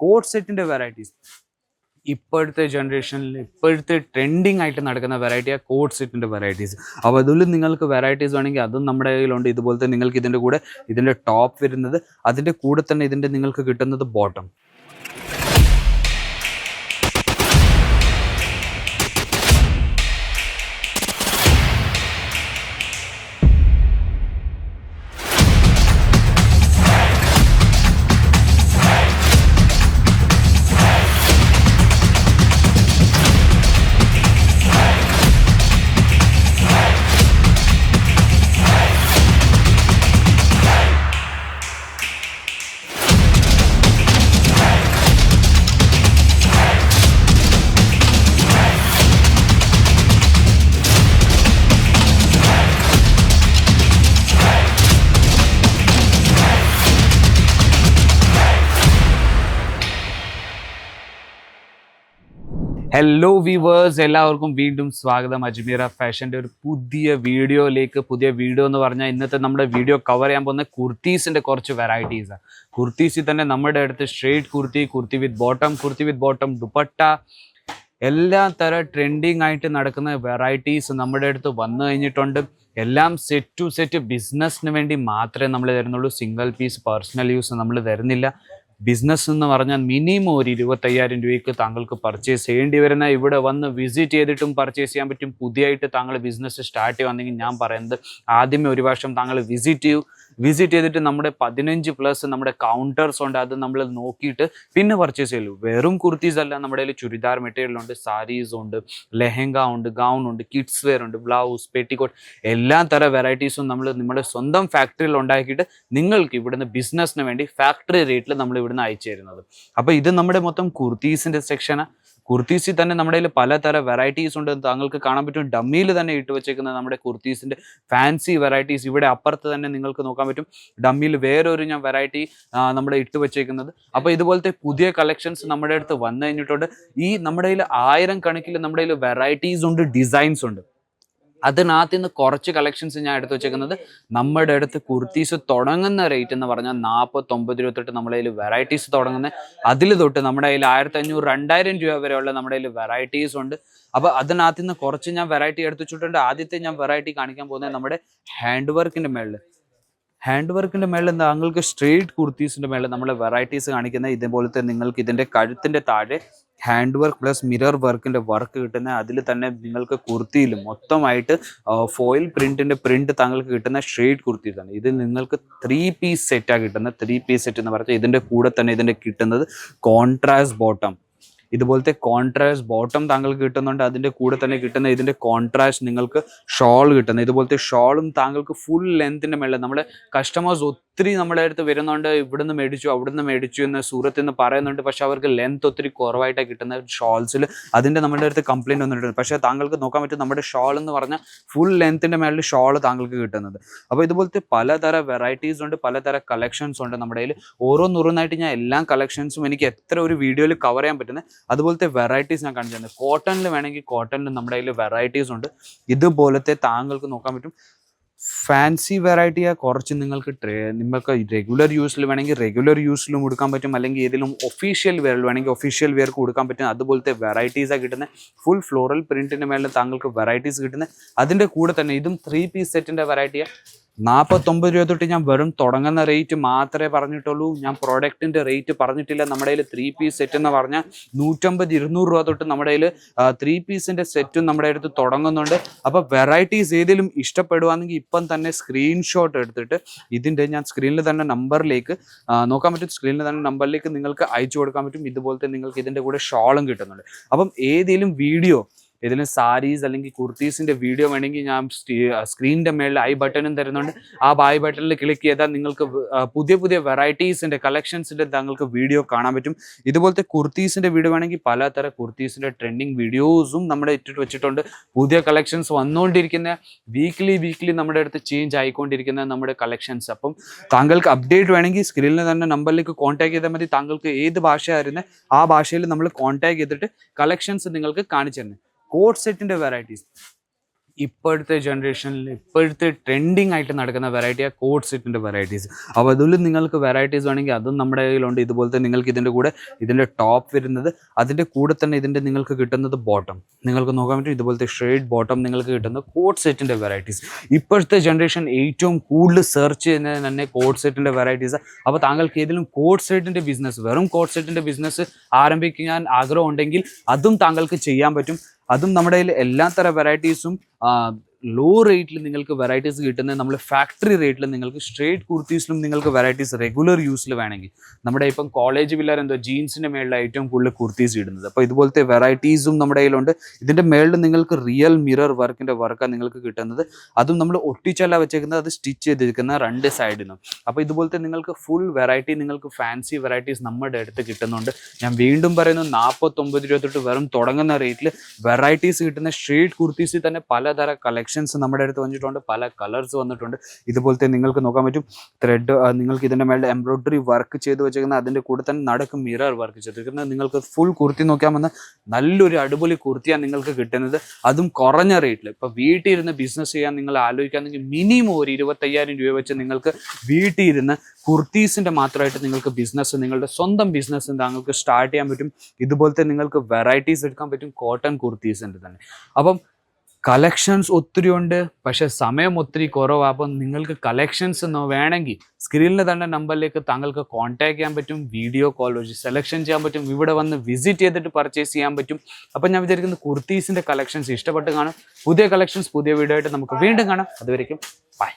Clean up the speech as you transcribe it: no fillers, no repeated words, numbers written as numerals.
Code സെറ്റിന്റെ varieties ഇപ്പോഴത്തെ ജനറേഷനിൽ ഇപ്പോഴത്തെ ട്രെൻഡിങ് ആയിട്ട് നടക്കുന്ന വെറൈറ്റിയാണ് കോഡ് സെറ്റിൻ്റെ വെറൈറ്റീസ്. അപ്പോൾ അതിൽ നിങ്ങൾക്ക് വെറൈറ്റീസ് വേണമെങ്കിൽ അതും നമ്മുടെ കയ്യിലുണ്ട്. ഇതുപോലത്തെ നിങ്ങൾക്ക് ഇതിൻ്റെ കൂടെ ഇതിൻ്റെ ടോപ്പ് വരുന്നത്, അതിൻ്റെ കൂടെ തന്നെ ഇതിൻ്റെ നിങ്ങൾക്ക് കിട്ടുന്നത് ബോട്ടം. ഹലോ വ്യൂവേഴ്സ്, എല്ലാവർക്കും വീണ്ടും സ്വാഗതം അജ്മീറ ഫാഷൻ്റെ ഒരു പുതിയ വീഡിയോയിലേക്ക്. പുതിയ വീഡിയോ എന്ന് പറഞ്ഞാൽ ഇന്നത്തെ നമ്മുടെ വീഡിയോ കവർ ചെയ്യാൻ പോകുന്ന കുർത്തീസിൻ്റെ കുറച്ച് വെറൈറ്റീസാണ്. കുർത്തീസിൽ തന്നെ നമ്മുടെ അടുത്ത് സ്ട്രേറ്റ് കുർത്തി, കുർത്തി വിത്ത് ബോട്ടം, ദുപ്പട്ട, എല്ലാ തരം ട്രെൻഡിങ് ആയിട്ട് നടക്കുന്ന വെറൈറ്റീസ് നമ്മുടെ അടുത്ത് വന്നു കഴിഞ്ഞിട്ടുണ്ട്. എല്ലാം സെറ്റ് ടു സെറ്റ് ബിസിനസ്സിന് വേണ്ടി മാത്രമേ നമ്മൾ തരുന്നുള്ളൂ. സിംഗിൾ പീസ് പേഴ്സണൽ യൂസ് നമ്മൾ തരുന്നില്ല. ബിസിനസ് എന്ന് പറഞ്ഞാൽ മിനിമം ഒരു 25,000 രൂപയ്ക്ക് താങ്കൾക്ക് പർച്ചേസ് ചെയ്യേണ്ടി വരുന്ന, ഇവിടെ വന്ന് വിസിറ്റ് ചെയ്തിട്ടും പർച്ചേസ് ചെയ്യാൻ പറ്റും. പുതിയതായിട്ട് താങ്കൾ ബിസിനസ് സ്റ്റാർട്ട് ചെയ്യുകയാണെങ്കിൽ ഞാൻ പറയുന്നത് ആദ്യമേ ഒരു വർഷം താങ്കൾ വിസിറ്റ് ചെയ്തിട്ട് നമ്മുടെ 15+ നമ്മുടെ കൗണ്ടേഴ്സ് ഉണ്ട്, അത് നമ്മൾ നോക്കിയിട്ട് പിന്നെ പർച്ചേസ് ചെയ്യുള്ളൂ. വെറും കുർത്തീസ് അല്ല, നമ്മുടെ കയ്യിൽ ചുരിദാർ മെറ്റീരിയലുണ്ട്, സാരീസ് ഉണ്ട്, ലെഹങ്ക ഉണ്ട്, ഗൗൺ ഉണ്ട്, കിഡ്സ് വെയർ ഉണ്ട്, ബ്ലൗസ്, പെറ്റിക്കോട്ട്, എല്ലാ തരം വെറൈറ്റീസും നമ്മൾ നമ്മുടെ സ്വന്തം ഫാക്ടറിയിൽ ഉണ്ടാക്കിയിട്ട് നിങ്ങൾക്ക് ഇവിടുന്ന് ബിസിനസ്സിന് വേണ്ടി ഫാക്ടറി റേറ്റിൽ നമ്മൾ ഇവിടുന്ന് അയച്ചു തരുന്നത്. അപ്പോൾ ഇത് നമ്മുടെ മൊത്തം കുർത്തീസിൻ്റെ സെക്ഷനാണ്. കുർത്തീസിൽ തന്നെ നമ്മുടെ കയ്യിൽ പലതരം വെറൈറ്റീസ് ഉണ്ട്. താങ്കൾക്ക് കാണാൻ പറ്റും ഡമ്മിയിൽ തന്നെ ഇട്ട് വെച്ചേക്കുന്ന നമ്മുടെ കുർത്തീസിൻ്റെ ഫാൻസി വെറൈറ്റീസ്. ഇവിടെ അപ്പുറത്ത് തന്നെ നിങ്ങൾക്ക് നോക്കാൻ പറ്റും ഡമ്മിയിൽ വേറൊരു ഞാൻ വെറൈറ്റി നമ്മുടെ ഇട്ട് വെച്ചേക്കുന്നത്. അപ്പോൾ ഇതുപോലത്തെ പുതിയ കളക്ഷൻസ് നമ്മുടെ അടുത്ത് വന്നു കഴിഞ്ഞിട്ടുണ്ട്. ഈ നമ്മുടെ കയ്യിൽ 1000 കണക്കിൽ നമ്മുടെ കയ്യിൽ വെറൈറ്റീസ് ഉണ്ട്, ഡിസൈൻസ് ഉണ്ട്. അതിനകത്ത് നിന്ന് കുറച്ച് കളക്ഷൻസ് ഞാൻ എടുത്തു വെച്ചേക്കുന്നത്. നമ്മുടെ അടുത്ത് കുർത്തീസ് തുടങ്ങുന്ന റേറ്റ് എന്ന് പറഞ്ഞാൽ 49 രൂപ തൊട്ട് നമ്മുടെ കയ്യിൽ വെറൈറ്റീസ് തുടങ്ങുന്നത്. അതിൽ തൊട്ട് നമ്മുടെ കയ്യിൽ 1500-2000 രൂപ വരെയുള്ള നമ്മുടെ കയ്യിൽ വെറൈറ്റീസ് ഉണ്ട്. അപ്പോൾ അതിനകത്ത് നിന്ന് കുറച്ച് ഞാൻ വെറൈറ്റി എടുത്തു വെച്ചിട്ടുണ്ട്. ആദ്യത്തെ ഞാൻ വെറൈറ്റി കാണിക്കാൻ പോകുന്നത് നമ്മുടെ ഹാൻഡ് വർക്കിൻ്റെ മേളിൽ താങ്കൾക്ക് സ്ട്രേറ്റ് കുർത്തീസിൻ്റെ മേളിൽ നമ്മൾ വെറൈറ്റീസ് കാണിക്കുന്നത്. ഇതേപോലത്തെ നിങ്ങൾക്ക് ഇതിൻ്റെ കഴുത്തിൻ്റെ താഴെ ഹാൻഡ് വർക്ക് പ്ലസ് മിറർ വർക്കിൻ്റെ വർക്ക് കിട്ടുന്ന, അതിൽ തന്നെ നിങ്ങൾക്ക് കുർത്തിയിൽ മൊത്തമായിട്ട് ഫോയിൽ പ്രിന്റ് താങ്കൾക്ക് കിട്ടുന്ന സ്ട്രേറ്റ് കുർത്തീസാണ്. ഇത് നിങ്ങൾക്ക് 3 പീസ് സെറ്റാണ് കിട്ടുന്നത്. 3 പീസ് സെറ്റ് എന്ന് പറഞ്ഞാൽ ഇതിൻ്റെ കൂടെ തന്നെ ഇതിൻ്റെ കിട്ടുന്നത് കോൺട്രാസ്റ്റ് ബോട്ടം. ഇതുപോലത്തെ കോൺട്രാസ്റ്റ് ബോട്ടം താങ്കൾക്ക് കിട്ടുന്നുണ്ട്. അതിൻ്റെ കൂടെ തന്നെ കിട്ടുന്ന ഇതിൻ്റെ കോൺട്രാസ്റ്റ് നിങ്ങൾക്ക് ഷോൾ കിട്ടുന്നത്. ഇതുപോലത്തെ ഷോളും താങ്കൾക്ക് ഫുൾ ലെങ്ത്തിൻ്റെ മേളിൽ നമ്മുടെ കസ്റ്റമേഴ്സ് ഒത്തിരി നമ്മുടെ അടുത്ത് വരുന്നുണ്ട്. ഇവിടുന്ന് മേടിച്ചു എന്ന് സൂറത്തിൽ നിന്ന് പറയുന്നുണ്ട്. പക്ഷേ അവർക്ക് ലെങ്ത് ഒത്തിരി കുറവായിട്ടാണ് കിട്ടുന്നത് ഷോൾസിൽ. അതിൻ്റെ നമ്മുടെ അടുത്ത് കംപ്ലയിൻറ്റ് വന്നിട്ടുണ്ട്. പക്ഷേ താങ്കൾക്ക് നോക്കാൻ പറ്റും നമ്മുടെ ഷോൾ എന്ന് പറഞ്ഞാൽ ഫുൾ ലെങ്ത്തിൻ്റെ മേളിൽ ഷോൾ താങ്കൾക്ക് കിട്ടുന്നത്. അപ്പോൾ ഇതുപോലത്തെ പലതരം വെറൈറ്റീസ് ഉണ്ട്, പലതരം കളക്ഷൻസ് ഉണ്ട് നമ്മുടെ കയ്യിൽ. ഓരോന്നോരോന്നായിട്ട് ഞാൻ എല്ലാ കളക്ഷൻസും എനിക്ക് എത്ര ഒരു വീഡിയോയിൽ കവർ ചെയ്യാൻ പറ്റുന്നത് അതുപോലത്തെ വെറൈറ്റീസ് ഞാൻ കാണിച്ചു തരുന്നത്. കോട്ടണിൽ വേണമെങ്കിൽ കോട്ടണിൽ നമ്മുടെ കയ്യിൽ വെറൈറ്റീസ് ഉണ്ട്. ഇതുപോലത്തെ താങ്കൾക്ക് നോക്കാൻ പറ്റും ഫാൻസി വെറൈറ്റിയാണ്. കുറച്ച് നിങ്ങൾക്ക് റെഗുലർ യൂസിൽ വേണമെങ്കിൽ റെഗുലർ യൂസിലും കൊടുക്കാൻ പറ്റും, അല്ലെങ്കിൽ ഏതെങ്കിലും ഒഫീഷ്യൽ വെയറിൽ വേണമെങ്കിൽ ഒഫീഷ്യൽ വെയർക്ക് കൊടുക്കാൻ പറ്റും. അതുപോലത്തെ വെറൈറ്റീസാണ് കിട്ടുന്നത്. ഫുൾ ഫ്ലോറൽ പ്രിന്റിൻ്റെ മേളിൽ താങ്കൾക്ക് വെറൈറ്റീസ് കിട്ടുന്നത്. അതിൻ്റെ കൂടെ തന്നെ ഇതും 3 പീസ് സെറ്റിൻ്റെ വെറൈറ്റിയാണ്. 49 രൂപ തൊട്ട് ഞാൻ വെറും തുടങ്ങുന്ന റേറ്റ് മാത്രമേ പറഞ്ഞിട്ടുള്ളൂ. ഞാൻ പ്രോഡക്റ്റിൻ്റെ റേറ്റ് പറഞ്ഞിട്ടില്ല. നമ്മുടെ കയ്യിൽ 3 പീസ് സെറ്റ് എന്ന് പറഞ്ഞാൽ 150-200 രൂപ തൊട്ട് നമ്മുടെ കയ്യിൽ 3 പീസിൻ്റെ സെറ്റും നമ്മുടെ അടുത്ത് തുടങ്ങുന്നുണ്ട്. അപ്പോൾ വെറൈറ്റീസ് ഏതെങ്കിലും ഇഷ്ടപ്പെടുവാണെങ്കിൽ ഇപ്പം തന്നെ സ്ക്രീൻഷോട്ട് എടുത്തിട്ട് ഇതിൻ്റെ ഞാൻ സ്ക്രീനിൽ തന്നെ നമ്പറിലേക്ക് നോക്കാൻ പറ്റും. സ്ക്രീനിൽ തന്നെ നമ്പറിലേക്ക് നിങ്ങൾക്ക് അയച്ചു കൊടുക്കാൻ പറ്റും. ഇതുപോലത്തെ നിങ്ങൾക്ക് ഇതിൻ്റെ കൂടെ ഷോളും കിട്ടുന്നുണ്ട്. അപ്പം ഏതെങ്കിലും വീഡിയോ ഏതെങ്കിലും സാരീസ് അല്ലെങ്കിൽ കുർത്തീസിൻ്റെ വീഡിയോ വേണമെങ്കിൽ ഞാൻ സ്ക്രീനിൻ്റെ മേളിൽ ഐ ബട്ടണും തരുന്നുണ്ട്. ആ ഐ ബട്ടണിൽ ക്ലിക്ക് ചെയ്താൽ നിങ്ങൾക്ക് പുതിയ വെറൈറ്റീസിൻ്റെ കളക്ഷൻസിൻ്റെ താങ്കൾക്ക് വീഡിയോ കാണാൻ പറ്റും. ഇതുപോലത്തെ കുർത്തീസിൻ്റെ വീഡിയോ വേണമെങ്കിൽ പലതരം കുർത്തീസിൻ്റെ ട്രെൻഡിങ് വീഡിയോസും നമ്മുടെ ഇട്ടിട്ട് വെച്ചിട്ടുണ്ട്. പുതിയ കളക്ഷൻസ് വന്നുകൊണ്ടിരിക്കുന്ന വീക്ക്ലി നമ്മുടെ അടുത്ത് ചേഞ്ച് ആയിക്കൊണ്ടിരിക്കുന്ന നമ്മുടെ കളക്ഷൻസ്. അപ്പം താങ്കൾക്ക് അപ്ഡേറ്റ് വേണമെങ്കിൽ സ്ക്രീനിൽ തന്നെ നമ്പറിലേക്ക് കോൺടാക്ട് ചെയ്താൽ മതി. താങ്കൾക്ക് ഏത് ഭാഷയായിരുന്നു ആ ഭാഷയിൽ നമ്മൾ കോൺടാക്ട് ചെയ്തിട്ട് കളക്ഷൻസ് നിങ്ങൾക്ക് കാണിച്ചു തന്നെ. കോഡ് സെറ്റിൻ്റെ വെറൈറ്റീസ് ഇപ്പോഴത്തെ ജനറേഷനിൽ ഇപ്പോഴത്തെ ട്രെൻഡിങ് ആയിട്ട് നടക്കുന്ന വെറൈറ്റിയാണ് കോഡ് സെറ്റിൻ്റെ വെറൈറ്റീസ്. അപ്പോൾ അതിൽ നിങ്ങൾക്ക് വെറൈറ്റീസ് വേണമെങ്കിൽ അതും നമ്മുടെ കയ്യിലുണ്ട്. ഇതുപോലത്തെ നിങ്ങൾക്ക് ഇതിൻ്റെ കൂടെ ഇതിൻ്റെ ടോപ്പ് വരുന്നത്, അതിൻ്റെ കൂടെ തന്നെ ഇതിൻ്റെ നിങ്ങൾക്ക് കിട്ടുന്നത് ബോട്ടം, നിങ്ങൾക്ക് നോക്കാൻ പറ്റും ഇതുപോലത്തെ ഷെയ്ഡ് ബോട്ടം നിങ്ങൾക്ക് കിട്ടുന്ന കോഡ് സെറ്റിൻ്റെ വെറൈറ്റീസ്. ഇപ്പോഴത്തെ ജനറേഷൻ ഏറ്റവും കൂടുതൽ സെർച്ച് ചെയ്യുന്നത് തന്നെ കോഡ് സെറ്റിൻ്റെ വെറൈറ്റീസ്. അപ്പോൾ താങ്കൾക്ക് ഏതെങ്കിലും കോഡ് സെറ്റിൻ്റെ ബിസിനസ്, വെറും കോഡ് സെറ്റിൻ്റെ ബിസിനസ് ആരംഭിക്കാൻ ആഗ്രഹം ഉണ്ടെങ്കിൽ അതും താങ്കൾക്ക് ചെയ്യാൻ പറ്റും. അതും നമ്മുടെ കയ്യിൽ എല്ലാ തരം വെറൈറ്റീസും ലോ റേറ്റിൽ നിങ്ങൾക്ക് വെറൈറ്റീസ് കിട്ടുന്നത്. നമ്മൾ ഫാക്ടറി റേറ്റിൽ നിങ്ങൾക്ക് സ്ട്രേറ്റ് കുർത്തീസിലും നിങ്ങൾക്ക് വെറൈറ്റീസ് റെഗുലർ യൂസിൽ വേണമെങ്കിൽ നമ്മുടെ ഇപ്പം കോളേജ് പിള്ളേർ എന്തോ ജീൻസിൻ്റെ മേളിൽ ഏറ്റവും കൂടുതൽ കുർത്തീസ് ഇടുന്നത്. അപ്പോൾ ഇതുപോലത്തെ വെറൈറ്റീസും നമ്മുടെ കയ്യിലുണ്ട്. ഇതിൻ്റെ മേളിൽ നിങ്ങൾക്ക് റിയൽ മിറർ വർക്കിൻ്റെ വർക്കാണ് നിങ്ങൾക്ക് കിട്ടുന്നത്. അതും നമ്മൾ ഒട്ടിച്ചല്ല വെച്ചേക്കുന്നത്, അത് സ്റ്റിച്ച് ചെയ്തിരിക്കുന്ന രണ്ട് സൈഡിനും. അപ്പോൾ ഇതുപോലത്തെ നിങ്ങൾക്ക് ഫുൾ വെറൈറ്റി, നിങ്ങൾക്ക് ഫാൻസി വെറൈറ്റീസ് നമ്മുടെ അടുത്ത് കിട്ടുന്നുണ്ട്. ഞാൻ വീണ്ടും പറയുന്നു, 49 രൂപ തൊട്ട് വെറും തുടങ്ങുന്ന റേറ്റിൽ വെറൈറ്റീസ് കിട്ടുന്ന സ്ട്രേറ്റ് കുർത്തീസിൽ തന്നെ പലതരം കളക്ഷൻസ് നമ്മുടെ അടുത്ത് വന്നിട്ടുണ്ട്. പല കളേഴ്സ് വന്നിട്ടുണ്ട്. ഇതുപോലത്തെ നിങ്ങൾക്ക് നോക്കാൻ പറ്റും ത്രെഡ്, നിങ്ങൾക്ക് ഇതിൻ്റെ മേലെ എംബ്രോയിഡറി വർക്ക് ചെയ്ത് വെച്ചിരിക്കുന്നത്, അതിൻ്റെ കൂടെ തന്നെ നടക്കും മിറർ വർക്ക് ചെയ്തിരിക്കുന്നത്. നിങ്ങൾക്ക് ഫുൾ കുർത്തി നോക്കാൻ വന്ന നല്ലൊരു അടിപൊളി കുർത്തിയാണ് നിങ്ങൾക്ക് കിട്ടുന്നത്, അതും കുറഞ്ഞ റേറ്റിൽ. ഇപ്പോൾ വീട്ടിൽ ഇരുന്ന് ബിസിനസ് ചെയ്യാൻ നിങ്ങൾ ആലോചിക്കുകയാണെങ്കിൽ മിനിമം ഒരു 25,000 രൂപ വെച്ച് നിങ്ങൾക്ക് വീട്ടിൽ ഇരുന്ന് കുർത്തീസിൻ്റെ മാത്രമായിട്ട് നിങ്ങൾക്ക് ബിസിനസ്, നിങ്ങളുടെ സ്വന്തം ബിസിനസ് താങ്കൾക്ക് സ്റ്റാർട്ട് ചെയ്യാൻ പറ്റും. ഇതുപോലത്തെ നിങ്ങൾക്ക് വെറൈറ്റീസ് എടുക്കാൻ പറ്റും കോട്ടൺ കുർത്തീസിൻ്റെ തന്നെ. അപ്പം കളക്ഷൻസ് ഒത്തിരി ഉണ്ട്, പക്ഷേ സമയം ഒത്തിരി കുറവാണ്. അപ്പം നിങ്ങൾക്ക് കളക്ഷൻസ് വേണമെങ്കിൽ സ്ക്രീനിൽ തന്നെ നമ്പറിലേക്ക് താങ്കൾക്ക് കോൺടാക്ട് ചെയ്യാൻ പറ്റും. വീഡിയോ കോൾ വഴി സെലക്ഷൻ ചെയ്യാൻ പറ്റും. ഇവിടെ വന്ന് വിസിറ്റ് ചെയ്തിട്ട് പർച്ചേസ് ചെയ്യാൻ പറ്റും. അപ്പം ഞാൻ വിചാരിക്കുന്നത് കുർത്തീസിൻ്റെ കളക്ഷൻസ് ഇഷ്ടപ്പെട്ട് കാണും. പുതിയ കളക്ഷൻസ് പുതിയ വീഡിയോ ആയിട്ട് നമുക്ക് വീണ്ടും കാണാം. അതുവരേക്കും ബൈ.